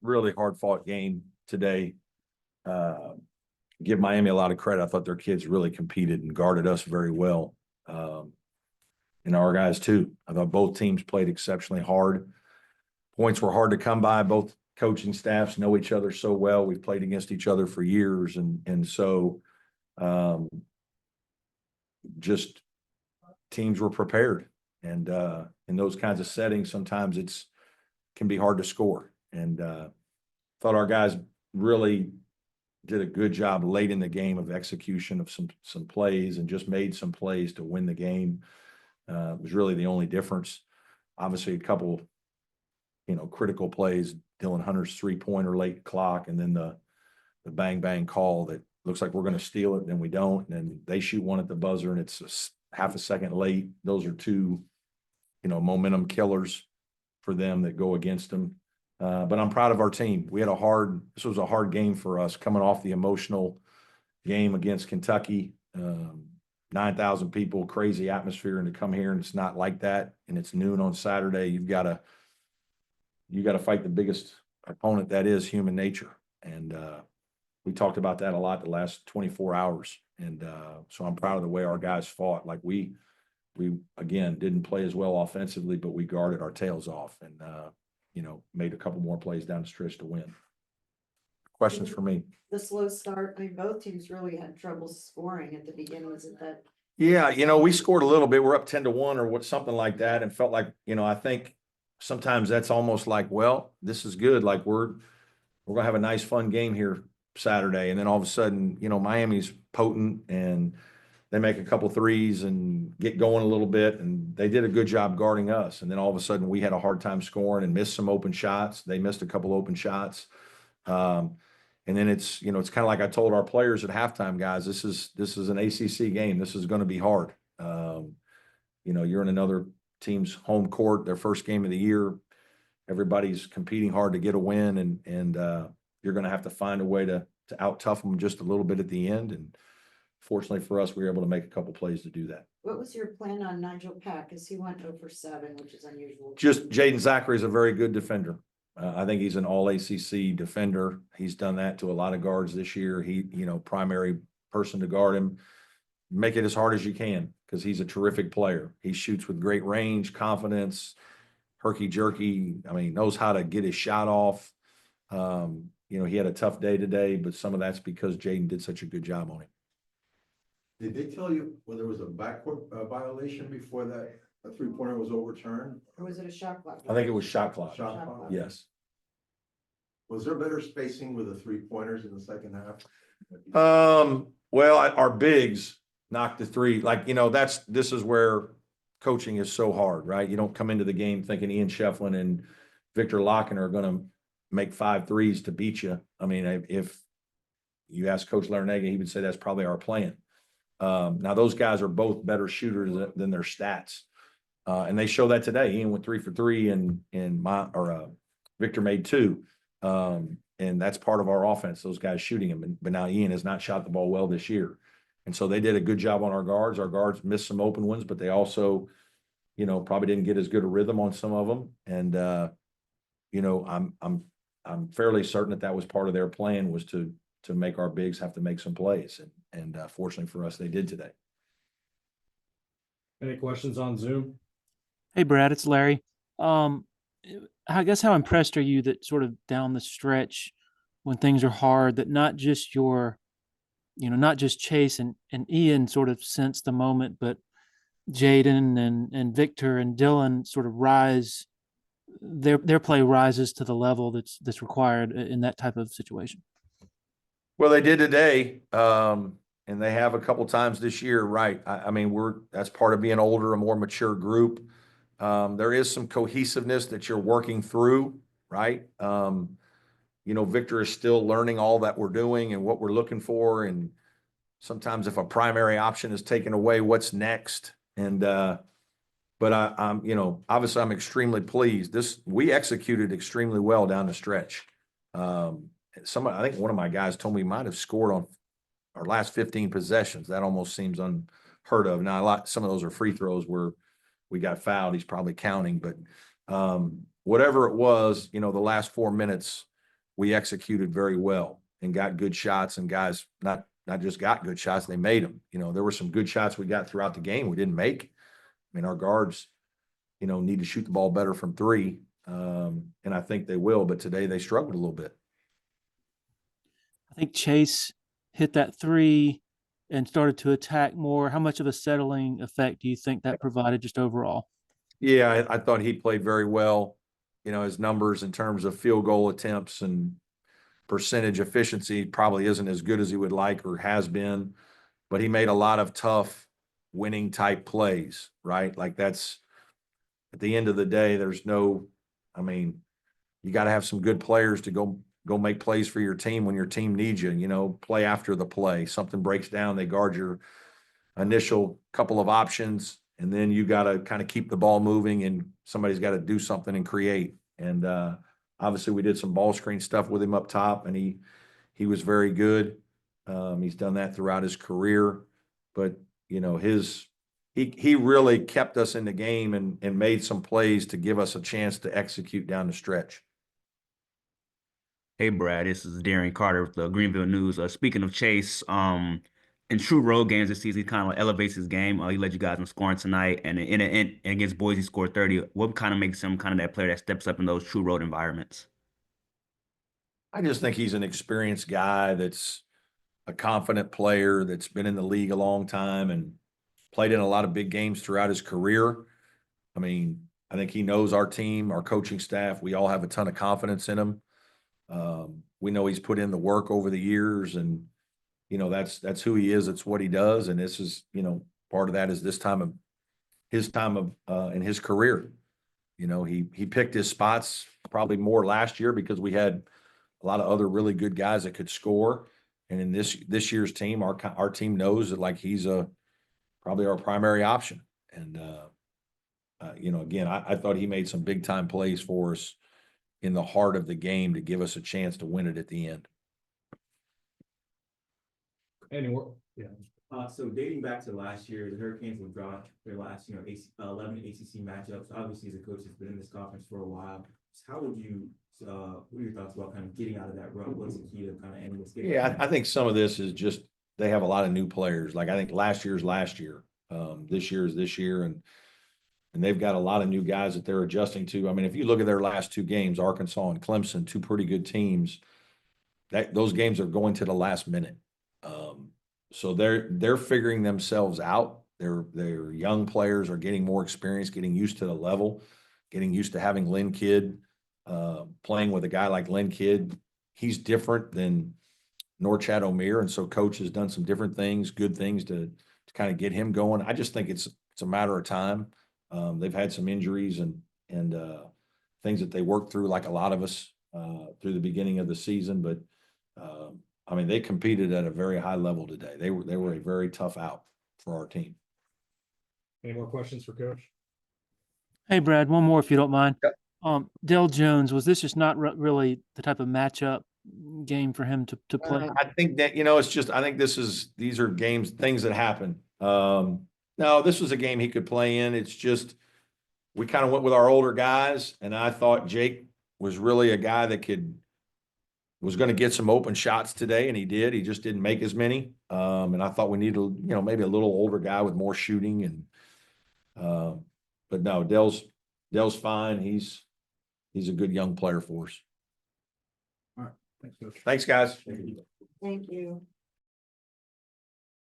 Really hard fought game today. Give Miami a lot of credit. I thought their kids really competed and guarded us very well. And our guys too. I thought both teams played exceptionally hard. Points were hard to come by. Both coaching staffs know each other so well. We've played against each other for years. And so just teams were prepared. And in those kinds of settings, sometimes can be hard to score. And thought our guys really did a good job late in the game of execution of some plays and just made some plays to win the game. It was really the only difference. Obviously, a couple, critical plays. Dylan Hunter's 3-pointer late clock, and then the bang call that looks like we're going to steal it, and then we don't, and then they shoot one at the buzzer, and it's half a second late. Those are two, momentum killers for them that go against them. But I'm proud of our team. This was a hard game for us coming off the emotional game against Kentucky. 9,000 people, crazy atmosphere, and to come here and it's not like that, and it's noon on Saturday. You got to fight the biggest opponent, that is human nature. And we talked about that a lot the last 24 hours. And so I'm proud of the way our guys fought. Like we again didn't play as well offensively, but we guarded our tails off and made a couple more plays down the stretch to win. Questions for me? The slow start, both teams really had trouble scoring at the beginning. Wasn't that? Yeah, we scored a little bit. We're up 10-1 or something like that, and felt like, I think sometimes that's almost like, well, this is good. Like we're gonna have a nice, fun game here Saturday, and then all of a sudden, Miami's potent and they make a couple threes and get going a little bit, and they did a good job guarding us. And then all of a sudden, we had a hard time scoring and missed some open shots. They missed a couple open shots. And then it's kind of like I told our players at halftime, guys, this is an ACC game. This is going to be hard. You're in another team's home court, their first game of the year. Everybody's competing hard to get a win, and you're going to have to find a way to out-tough them just a little bit at the end. And fortunately for us, we were able to make a couple plays to do that. What was your plan on Nigel Pack? Because he went 0 for 7, which is unusual. Just Jaden Zachary is a very good defender. I think he's an all-ACC defender. He's done that to a lot of guards this year. He, primary person to guard him. Make it as hard as you can because he's a terrific player. He shoots with great range, confidence, herky-jerky. Knows how to get his shot off. He had a tough day today, but some of that's because Jaden did such a good job on him. Did they tell you when there was a backcourt violation before that a 3-pointer was overturned? Or was it a shot clock? I think it was shot clock. Shot clock? Yes. Was there better spacing with the 3-pointers in the second half? Well, our bigs knocked the three. This is where coaching is so hard, right? You don't come into the game thinking Ian Shefflin and Victor Locken are going to make 5 threes to beat you. If you ask Coach Larinaga, he would say that's probably our plan. Now those guys are both better shooters than their stats. And they show that today. Ian went 3 for 3 and Victor made 2. And that's part of our offense, those guys shooting him. But now Ian has not shot the ball well this year. And so they did a good job on our guards. Our guards missed some open ones, but they also, probably didn't get as good a rhythm on some of them. And, I'm fairly certain that was part of their plan, was to make our bigs have to make some plays. And fortunately for us, they did today. Any questions on Zoom? Hey, Brad, it's Larry. I guess how impressed are you that sort of down the stretch when things are hard, that not just not just Chase and Ian sort of sense the moment, but Jaden and Victor and Dylan sort of rise, their play rises to the level that's required in that type of situation? Well, they did today. And they have a couple times this year, right? That's part of being older, a more mature group. There is some cohesiveness that you're working through, right? Victor is still learning all that we're doing and what we're looking for. And sometimes if a primary option is taken away, what's next? And, but obviously I'm extremely pleased. We executed extremely well down the stretch. I think one of my guys told me he might have scored on our last 15 possessions. That almost seems unheard of. Now, some of those are free throws where we got fouled. He's probably counting, but whatever it was, the last 4 minutes, we executed very well and got good shots, and guys not just got good shots, they made them. There were some good shots we got throughout the game we didn't make. I mean, our guards, need to shoot the ball better from three. And I think they will, but today they struggled a little bit. I think Chase hit that three and started to attack more. How much of a settling effect do you think that provided just overall? Yeah, I thought he played very well. His numbers in terms of field goal attempts and percentage efficiency probably isn't as good as he would like or has been, but he made a lot of tough winning type plays, right? Like that's at the end of the day, you got to have some good players to go make plays for your team when your team needs you, play after the play. Something breaks down, they guard your initial couple of options, and then you got to kind of keep the ball moving, and somebody's got to do something and create. And obviously we did some ball screen stuff with him up top, and he was very good. He's done that throughout his career, but he really kept us in the game and made some plays to give us a chance to execute down the stretch. Hey, Brad, this is Darren Carter with the Greenville News. Speaking of Chase, in true road games this season, he kind of elevates his game. He led you guys in scoring tonight, and against Boise, he scored 30. What kind of makes him kind of that player that steps up in those true road environments? I just think he's an experienced guy that's a confident player that's been in the league a long time and played in a lot of big games throughout his career. I mean, I think he knows our team, our coaching staff. We all have a ton of confidence in him. We know he's put in the work over the years, and that's who he is. It's what he does, and this is part of that is this time of his in his career. He picked his spots probably more last year because we had a lot of other really good guys that could score, and in this year's team, our team knows that like he's probably our primary option. And again, I thought he made some big time plays for us in the heart of the game to give us a chance to win it at the end. So dating back to last year, the Hurricanes would draw their last, 11 ACC matchups. Obviously, as a coach has been in this conference for a while. So what are your thoughts about kind of getting out of that rut? What's the key to kind of ending this game? Yeah, I think some of this is just they have a lot of new players. Like I think last year's last year, this year is this year, and they've got a lot of new guys that they're adjusting to. I mean, if you look at their last two games, Arkansas and Clemson, two pretty good teams, those games are going to the last minute. So they're figuring themselves out. Their young players are getting more experience, getting used to the level, getting used to having Lynn Kidd, playing with a guy like Lynn Kidd. He's different than Norchad Omier, and so coach has done some different things, good things to kind of get him going. I just think it's a matter of time. They've had some injuries and things that they worked through, like a lot of us through the beginning of the season. But I mean, they competed at a very high level today. They were a very tough out for our team. Any more questions for Coach? Hey, Brad, one more if you don't mind. Yep. Dell Jones, was this just not really the type of matchup game for him to play? I think that it's just I think these are games, things that happen. No, this was a game he could play in. It's just we kind of went with our older guys, and I thought Jake was really a guy that was going to get some open shots today, and he did. He just didn't make as many. And I thought we needed, maybe a little older guy with more shooting. And but no, Dell's fine. He's a good young player for us. All right. Thanks, Coach. Thanks, guys. Thank you.